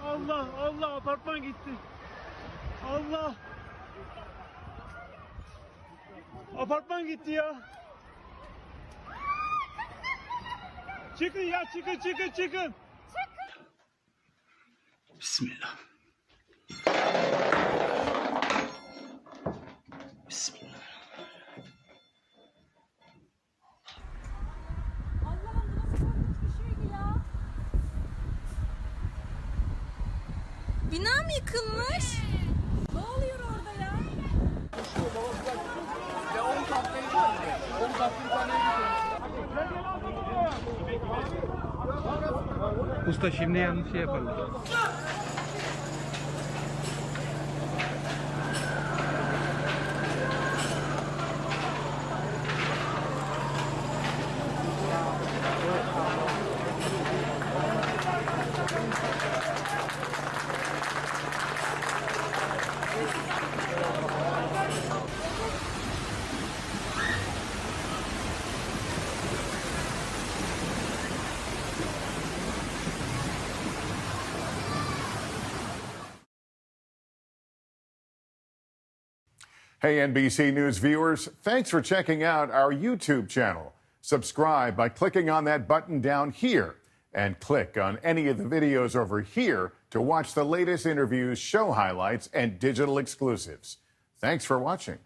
Allah Allah, apartman gitti. Allah. Apartman gitti ya. Çıkın ya, çıkın. Bismillah. Bismillah. Allah'ım bu nasıl korkunç bir şeydi ya. Bina mı yıkılmış? Ne oluyor orada ya? Ya 10 katlıydı. 10 katlı bir tane Usta şimdi yanlış şey yaparlar. Hey, NBC News viewers, thanks for checking out our YouTube channel. Subscribe by clicking on that button down here and click on any of the videos over here to watch the latest interviews, show highlights, and digital exclusives. Thanks for watching.